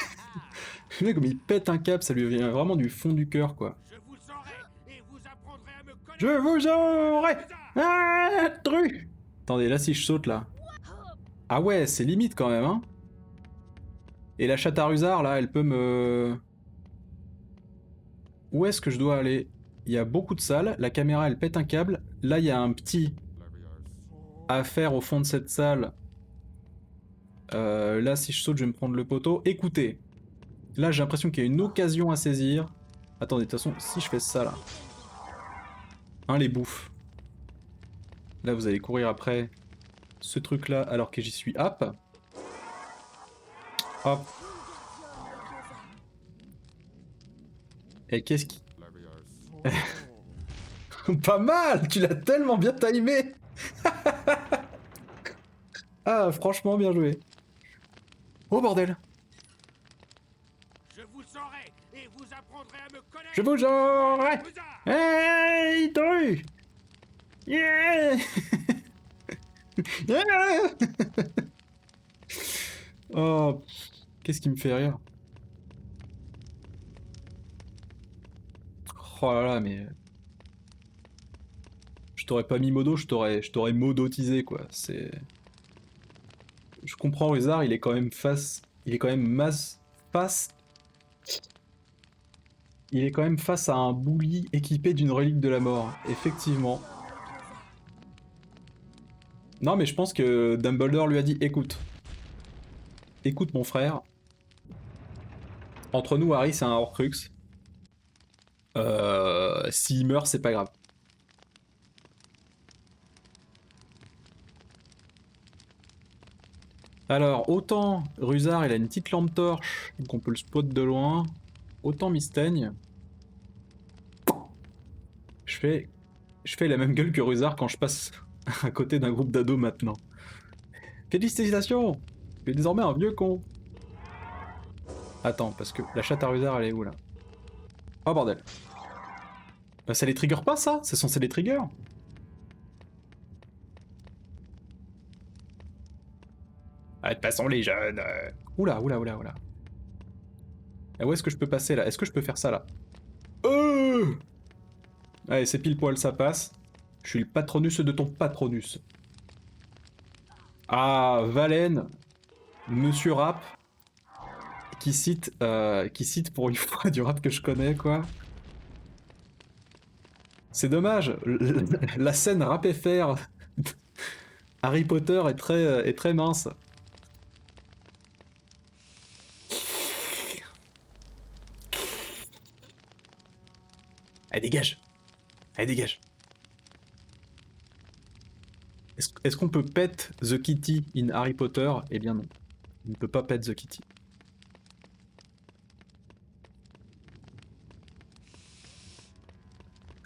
A: Le mec, comme il pète un câble, ça lui vient vraiment du fond du cœur, quoi.
E: Je vous saurai et vous apprendrez à me connaître.
A: Je vous aurai. Ah, truc. Attendez, là, si je saute, là. Ah ouais, c'est limite, quand même, hein. Et la chatte à Rusard, là, elle peut me... Où est-ce que je dois aller? Il y a beaucoup de salles, la caméra, elle pète un câble. Là, il y a un petit à faire au fond de cette salle. Là, si je saute, je vais me prendre le poteau. Écoutez, là, j'ai l'impression qu'il y a une occasion à saisir. Attendez, de toute façon, si je fais ça, là... Hein, les bouffes. Là, vous allez courir après ce truc-là, alors que j'y suis. Hop. Hop. Et qu'est-ce qui... Pas mal. Tu l'as tellement bien timé. Ah, franchement, bien joué. Oh, bordel.
E: Je vous saurai et vous apprendrez à me connaître.
A: Je vous aurai.
E: Rusard.
A: Hey, Dru. Yeah. Yeah. Oh, qu'est-ce qui me fait rire? Oh là là, mais... Je t'aurais pas mis modo, je t'aurais modotisé, quoi. C'est... Je comprends, Rusard, il est quand même face... Il est quand même face... Il est quand même face à un bully équipé d'une relique de la mort, effectivement. Non, mais je pense que Dumbledore lui a dit, écoute. Écoute, mon frère. Entre nous, Harry, c'est un Horcrux. S'il meurt, c'est pas grave. Alors, autant Rusard, il a une petite lampe torche, donc on peut le spot de loin. Autant Mystaigne. Je fais la même gueule que Rusard quand je passe à côté d'un groupe d'ados maintenant. Félicitations! Tu es désormais un vieux con. Attends, parce que la chatte à Rusard, elle est où, là? Oh, bordel. Ça les trigger pas, ça? C'est censé les trigger? Ah, de toute façon, les jeunes... Oula, oula, oula, oula. Ah, où est-ce que je peux passer, là? Est-ce que je peux faire ça, là? Allez, c'est pile poil, ça passe. Je suis le patronus de ton patronus. Ah, Valen, Monsieur Rap, qui cite pour une fois du rap que je connais, quoi. C'est dommage, la scène rap FR Harry Potter est très mince. Allez, dégage. Allez, dégage. Est-ce qu'on peut pet The Kitty in Harry Potter? Eh bien non. On ne peut pas pet The Kitty.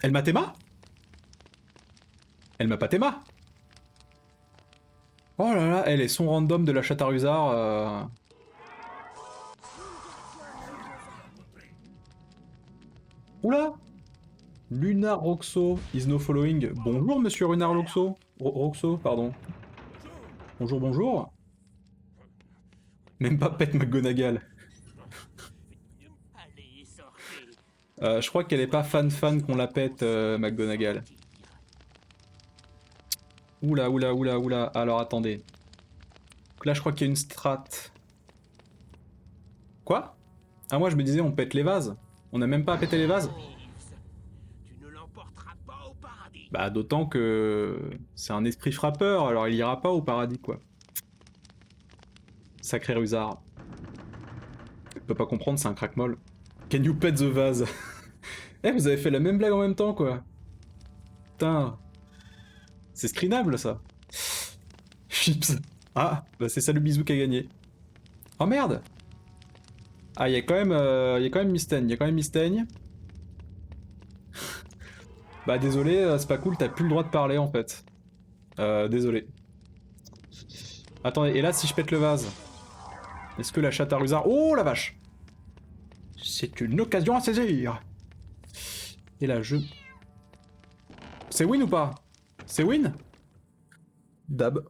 A: Elle m'a téma? Elle m'a pas téma? Oh là là, elle est son random de la chatte à Rusard. Oula! Lunar Roxo is no following. Bonjour, monsieur Lunar Roxo. Roxo, pardon. Bonjour, bonjour. Même pas Pet McGonagall.
E: Allez, sortez.
A: Je crois qu'elle est pas fan qu'on la pète, McGonagall. Oula, oula, oula, oula. Alors attendez. Donc là, je crois qu'il y a une strat. Quoi? Ah, moi je me disais, on pète les vases. On n'a même pas à péter les vases.
E: Tu ne l'emporteras pas au paradis.
A: Bah d'autant que c'est un esprit frappeur, alors il ira pas au paradis quoi. Sacré rusard. Je peux pas comprendre, c'est un crack-molle. Can you pet the vase? Eh, vous avez fait la même blague en même temps quoi. Putain. C'est screenable ça. Chips. Ah, bah c'est ça le bisou qui a gagné. Oh merde. Ah, il y a quand même Mystaigne, il y a quand même Mystaigne. Bah désolé, c'est pas cool, t'as plus le droit de parler en fait. Désolé. Attendez, et là si je pète le vase, est-ce que la chatte à rusard... Oh la vache! C'est une occasion à saisir! Et là je... C'est win ou pas? C'est win? Dab.